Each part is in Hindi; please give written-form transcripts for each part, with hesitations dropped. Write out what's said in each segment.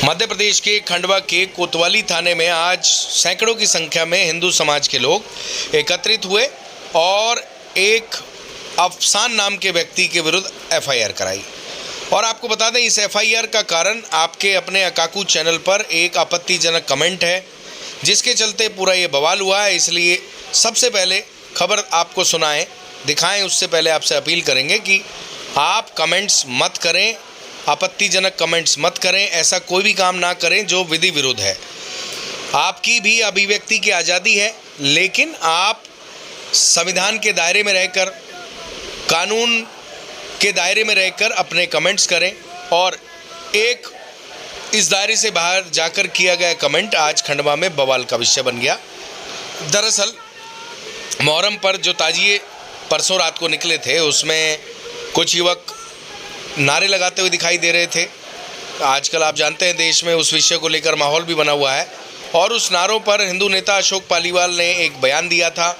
मध्य प्रदेश के खंडवा के कोतवाली थाने में आज सैकड़ों की संख्या में हिंदू समाज के लोग एकत्रित हुए और एक अफसान नाम के व्यक्ति के विरुद्ध एफआईआर कराई। और आपको बता दें, इस एफआईआर का कारण आपके अपने अकाकू चैनल पर एक आपत्तिजनक कमेंट है, जिसके चलते पूरा ये बवाल हुआ है। इसलिए सबसे पहले खबर आपको सुनाएं, दिखाएं, उससे पहले आपसे अपील करेंगे कि आप कमेंट्स मत करें, आपत्तिजनक कमेंट्स मत करें, ऐसा कोई भी काम ना करें जो विधि विरुद्ध है। आपकी भी अभिव्यक्ति की आज़ादी है, लेकिन आप संविधान के दायरे में रहकर, कानून के दायरे में रहकर अपने कमेंट्स करें। और एक इस दायरे से बाहर जाकर किया गया कमेंट आज खंडवा में बवाल का विषय बन गया। दरअसल मुहर्रम पर जो ताजिए परसों रात को निकले थे, उसमें कुछ युवक नारे लगाते हुए दिखाई दे रहे थे। आजकल आप जानते हैं देश में उस विषय को लेकर माहौल भी बना हुआ है, और उस नारों पर हिंदू नेता अशोक पालीवाल ने एक बयान दिया था।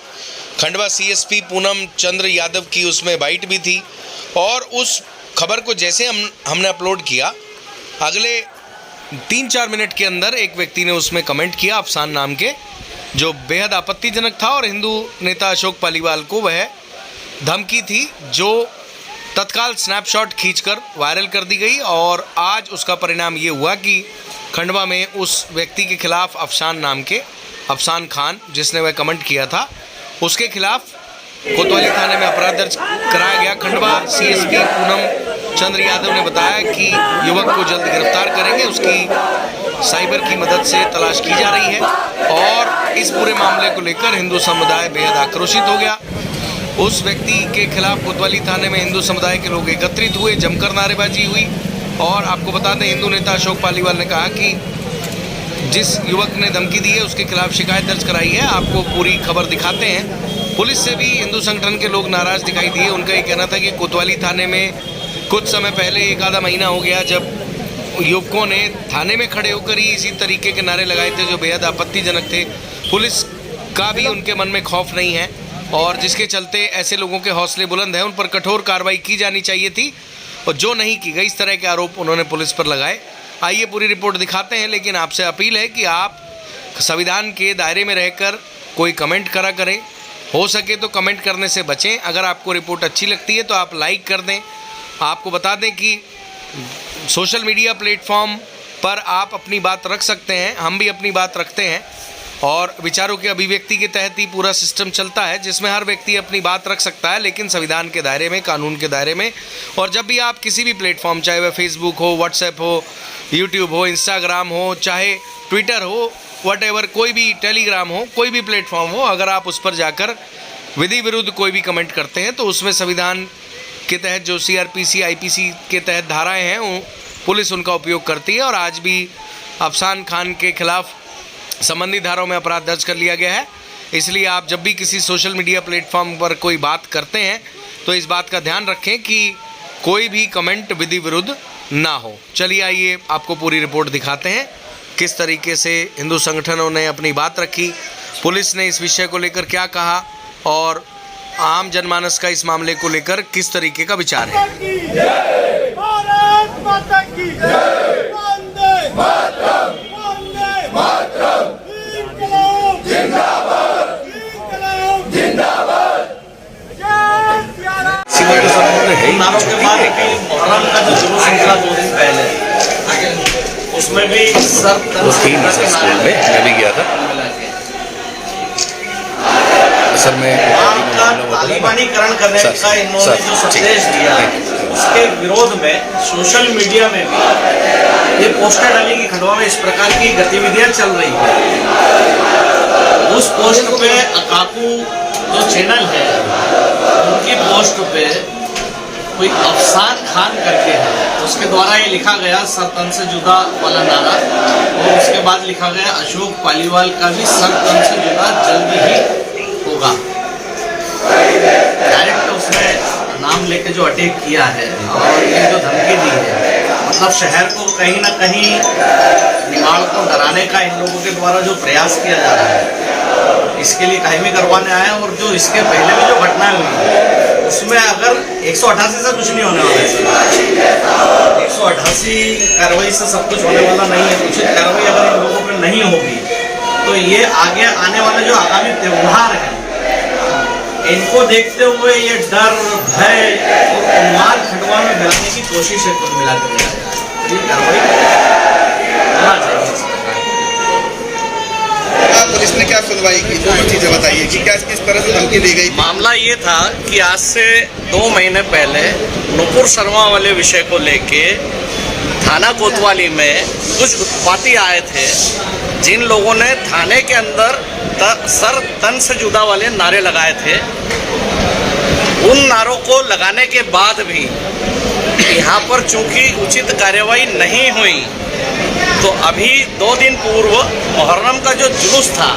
खंडवा सीएसपी पूनम चंद्र यादव की उसमें बाइट भी थी। और उस खबर को जैसे हमने अपलोड किया, अगले 3-4 मिनट के अंदर एक व्यक्ति ने उसमें कमेंट किया अफसान नाम के, जो बेहद आपत्तिजनक था। और हिंदू नेता अशोक पालीवाल को वह धमकी थी, जो तत्काल स्नैपशॉट खींचकर वायरल कर दी गई। और आज उसका परिणाम ये हुआ कि खंडवा में उस व्यक्ति के खिलाफ अफसान नाम के, अफसान खान जिसने वह कमेंट किया था, उसके खिलाफ कोतवाली थाने में अपराध दर्ज कराया गया। खंडवा सीएसपी पूनम चंद्र यादव ने बताया कि युवक को जल्द गिरफ्तार करेंगे, उसकी साइबर की मदद से तलाश की जा रही है। और इस पूरे मामले को लेकर हिंदू समुदाय बेहद आक्रोशित हो गया। उस व्यक्ति के खिलाफ कोतवाली थाने में हिंदू समुदाय के लोग एकत्रित हुए, जमकर नारेबाजी हुई। और आपको बता दें, हिंदू नेता अशोक पालीवाल ने कहा कि जिस युवक ने धमकी दी है उसके खिलाफ शिकायत दर्ज कराई है। आपको पूरी खबर दिखाते हैं। पुलिस से भी हिंदू संगठन के लोग नाराज़ दिखाई दिए। उनका ये कहना था कि कोतवाली थाने में कुछ समय पहले, एक आधा महीना हो गया, जब युवकों ने थाने में खड़े होकर ही इसी तरीके के नारे लगाए थे जो बेहद आपत्तिजनक थे। पुलिस का भी उनके मन में खौफ नहीं है, और जिसके चलते ऐसे लोगों के हौसले बुलंद हैं। उन पर कठोर कार्रवाई की जानी चाहिए थी, और जो नहीं की गई, इस तरह के आरोप उन्होंने पुलिस पर लगाए। आइए पूरी रिपोर्ट दिखाते हैं, लेकिन आपसे अपील है कि आप संविधान के दायरे में रहकर कोई कमेंट करा करें। हो सके तो कमेंट करने से बचें। अगर आपको रिपोर्ट अच्छी लगती है तो आप लाइक कर दें। आपको बता दें कि सोशल मीडिया प्लेटफॉर्म पर आप अपनी बात रख सकते हैं, हम भी अपनी बात रखते हैं, और विचारों के अभिव्यक्ति के तहत ही पूरा सिस्टम चलता है, जिसमें हर व्यक्ति अपनी बात रख सकता है, लेकिन संविधान के दायरे में, कानून के दायरे में। और जब भी आप किसी भी प्लेटफॉर्म, चाहे वह फेसबुक हो, व्हाट्सएप हो, यूट्यूब हो, इंस्टाग्राम हो, चाहे ट्विटर हो, व्हाटएवर, कोई भी, टेलीग्राम हो, कोई भी प्लेटफॉर्म हो, अगर आप उस पर जाकर विधि विरुद्ध कोई भी कमेंट करते हैं तो उसमें संविधान के तहत जो सीआरपीसी, आईपीसी के तहत धाराएं हैं, पुलिस उनका उपयोग करती है। और आज भी अफसान खान के खिलाफ संबंधित धाराओं में अपराध दर्ज कर लिया गया है। इसलिए आप जब भी किसी सोशल मीडिया प्लेटफॉर्म पर कोई बात करते हैं तो इस बात का ध्यान रखें कि कोई भी कमेंट विधि विरुद्ध ना हो। चलिए आइए आपको पूरी रिपोर्ट दिखाते हैं, किस तरीके से हिंदू संगठनों ने अपनी बात रखी, पुलिस ने इस विषय को लेकर क्या कहा, और आम जनमानस का इस मामले को लेकर किस तरीके का विचार है। नारों के बाद मुहर्रम का जो जुलूस निकला 2 दिन पहले, उसमें भी मैं भी गया था। असल में आपका तालिबानीकरण करने का इन्होंने जो संदेश दिया, उसके विरोध में सोशल मीडिया में भी ये पोस्टर डाली कि खंडवा में इस प्रकार की गतिविधियां चल रही हैं। उस पोस्ट पे अकाकू जो चैनल है, उनकी पोस्ट पे कोई अफसान खान करके है, उसके द्वारा ये लिखा गया सर तन से जुदा वाला नारा, और उसके बाद लिखा गया अशोक पालीवाल का भी सर तन से जुदा जल्दी ही होगा। डायरेक्ट उसने नाम लेके जो अटैक किया है और ये जो धमकी दी है, मतलब शहर को कहीं ना कहीं निमाड़ को डराने का इन लोगों के द्वारा जो प्रयास किया जा रहा है, इसके लिए कायमी करवाने आए हैं। और जो इसके पहले भी जो घटनाएं हुई उसमें अगर 188 से कुछ नहीं होने वाला है, 188 कार्रवाई से सब कुछ होने वाला नहीं है। उचित कार्रवाई अगर इन लोगों पर नहीं होगी तो ये आगे आने वाले जो आगामी त्योहार हैं इनको देखते हुए ये डर, भय और उन्माद खंडवा में फैलाने की कोशिश है कुल मिलाकर किया जा रहा है। ये कार्रवाई होना चाहिए। पुलिस ने क्या सुनवाई की, दोनों चीजें बताइए कि क्या किस तरह से धमकी दी गई थी? मामला ये था कि आज से 2 महीने पहले नुपुर शर्मा वाले विषय को लेके थाना कोतवाली में कुछ उत्पाती आए थे, जिन लोगों ने थाने के अंदर सर तन से जुदा वाले नारे लगाए थे। उन नारों को लगाने के बाद भी यहाँ पर चूंकि उचित कार्रवाई नहीं हुई तो अभी 2 दिन पूर्व मुहर्रम का जो जुलूस था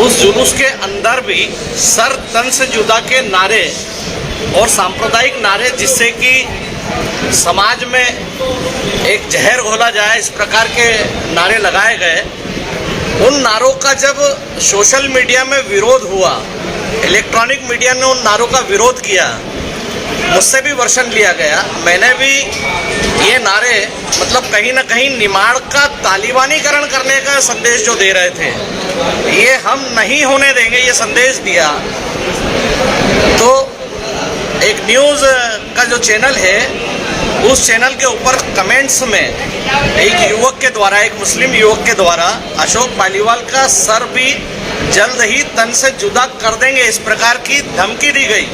उस जुलूस के अंदर भी सर तन से जुदा के नारे और सांप्रदायिक नारे, जिससे कि समाज में एक जहर घोला जाए, इस प्रकार के नारे लगाए गए। उन नारों का जब सोशल मीडिया में विरोध हुआ, इलेक्ट्रॉनिक मीडिया ने उन नारों का विरोध किया, मुझसे भी वर्षन लिया गया। मैंने भी ये नारे मतलब कहीं ना कहीं निमाड़ का तालिबानीकरण करने का संदेश जो दे रहे थे, ये हम नहीं होने देंगे, ये संदेश दिया। तो एक न्यूज़ का जो चैनल है उस चैनल के ऊपर कमेंट्स में एक युवक के द्वारा, एक मुस्लिम युवक के द्वारा अशोक पालीवाल का सर भी जल्द ही तन से जुदा कर देंगे, इस प्रकार की धमकी दी गई।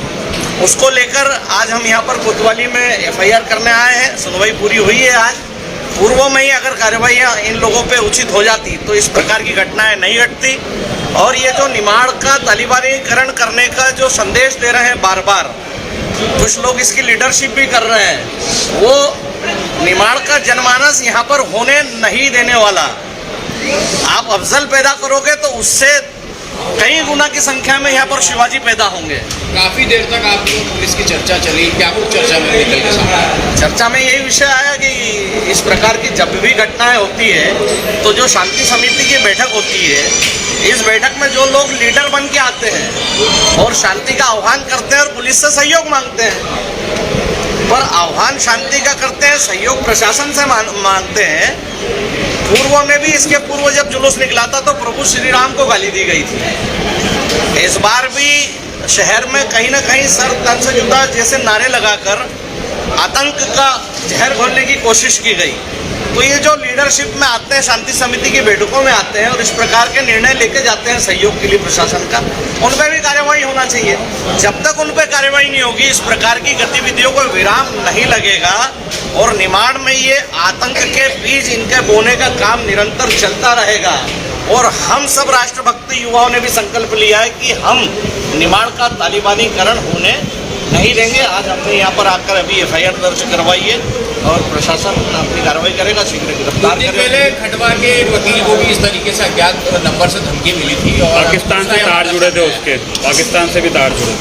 उसको लेकर आज हम यहाँ पर कोतवाली में FIR करने आए हैं। सुनवाई पूरी हुई है आज। पूर्व में ही अगर कार्रवाई इन लोगों पे उचित हो जाती तो इस प्रकार की घटनाएं नहीं घटती। और ये जो निमाड़ का तालिबानीकरण करने का जो संदेश दे रहे हैं बार बार, कुछ लोग इसकी लीडरशिप भी कर रहे हैं, वो निमाड़ का जनमानस यहाँ पर होने नहीं देने वाला। आप अफजल पैदा करोगे तो उससे कई गुना की संख्या में यहाँ पर शिवाजी पैदा होंगे। काफी देर तक आप पुलिस की चर्चा चली, क्या कुछ चर्चा में निकल के सामने? चर्चा में यही विषय आया कि इस प्रकार की जब भी घटनाएं होती है तो जो शांति समिति की बैठक होती है, इस बैठक में जो लोग लीडर बन के आते हैं और शांति का आह्वान करते हैं और पुलिस से सहयोग मांगते हैं, पर आह्वान शांति का करते हैं, सहयोग प्रशासन से मांगते हैं। पूर्व में भी, इसके पूर्व जब जुलूस निकला था तो प्रभु श्री राम को गाली दी गई थी। इस बार भी शहर में कहीं ना कहीं सर तन से जुदा जैसे नारे लगाकर आतंक का जहर घोलने की कोशिश की गई। तो ये जो लीडरशिप में आते हैं, शांति समिति की बैठकों में आते हैं और इस प्रकार के निर्णय लेके जाते हैं सहयोग के लिए प्रशासन का, उन पर भी कार्रवाई होना चाहिए। जब तक उन पर कार्रवाई नहीं होगी, इस प्रकार की गतिविधियों को विराम नहीं लगेगा और निमाड़ में ये आतंक के बीज इनके बोने का काम निरंतर चलता रहेगा। और हम सब राष्ट्रभक्त युवाओं ने भी संकल्प लिया है कि हम निमाड़ का तालिबानीकरण होने नहीं देंगे। आज हमने यहाँ पर आकर अभी FIR दर्ज करवाई है और प्रशासन अपनी कार्रवाई करेगा, शीघ्र गिरफ्तार करेगा। पहले खंडवा के वकील को भी इस तरीके से अज्ञात नंबर से धमकी मिली थी और पाकिस्तान से तार जुड़े थे, उसके पाकिस्तान से भी तार जुड़े।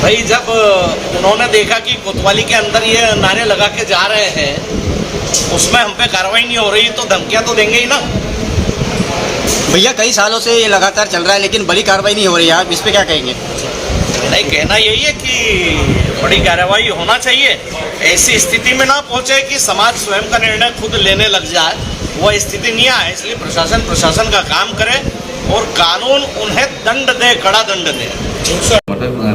भाई जब उन्होंने देखा कि कोतवाली के अंदर ये नारे लगा के जा रहे हैं, उसमें हम पे कार्रवाई नहीं हो रही, तो धमकियाँ तो देंगे ही ना। भैया कई सालों से ये लगातार चल रहा है लेकिन बड़ी कार्रवाई नहीं हो रही है, आप इस पे क्या कहेंगे? नहीं, कहना यही है कि बड़ी कार्रवाई होना चाहिए। ऐसी स्थिति में ना पहुंचे कि समाज स्वयं का निर्णय खुद लेने लग जाए, वह स्थिति नहीं आए। इसलिए प्रशासन का काम करे और कानून उन्हें दंड दे, कड़ा दंड दे।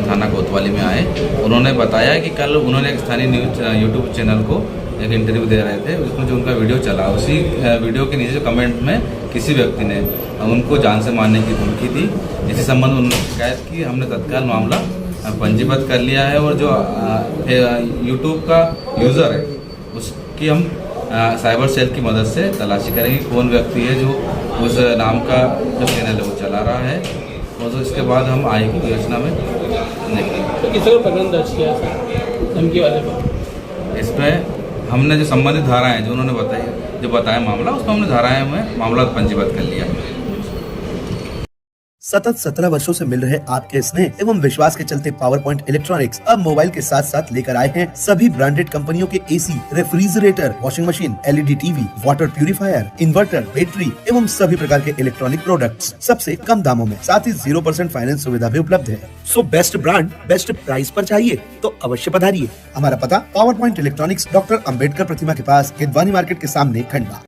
थाना कोतवाली में आए, उन्होंने बताया कि कल उन्होंने एक स्थानीय न्यूज यूट्यूब चैनल को एक इंटरव्यू दे रहे थे, उसमें जो उनका वीडियो चला, उसी वीडियो के नीचे कमेंट में किसी व्यक्ति ने उनको जान से मारने की धमकी दी। इसी संबंध में उन्होंने शिकायत की। हमने तत्काल मामला पंजीबद्ध कर लिया है और जो यूट्यूब का यूज़र है उसकी हम साइबर सेल की मदद से तलाशी करेंगे कौन व्यक्ति है जो उस नाम का जो चैनल है वो चला रहा है, और तो इसके बाद हम आगे की योजना में निकलेंगे। तो किस तरह प्रकरण दर्ज किया सर धमकी वाले पर? इसमें हमने जो संबंधित धाराएं जो उन्होंने बताया मामला, उसमें हमने धाराएं में मामला पंजीबद्ध कर लिया। सतत 17 वर्षों से मिल रहे आपके स्नेह एवं विश्वास के चलते पावर पॉइंट इलेक्ट्रॉनिक्स अब मोबाइल के साथ साथ लेकर आए हैं सभी ब्रांडेड कंपनियों के AC, refrigerator, washing machine, LED TV, water purifier, inverter, battery एवं सभी प्रकार के इलेक्ट्रॉनिक प्रोडक्ट्स सबसे कम दामों में, साथ ही 0% फाइनेंस सुविधा भी उपलब्ध है। So best brand best price पर चाहिए तो अवश्य पधारिए। हमारा पता power point electronics, doctor Ambedkar प्रतिमा के पास, किदवानी मार्केट के सामने, खंडवा।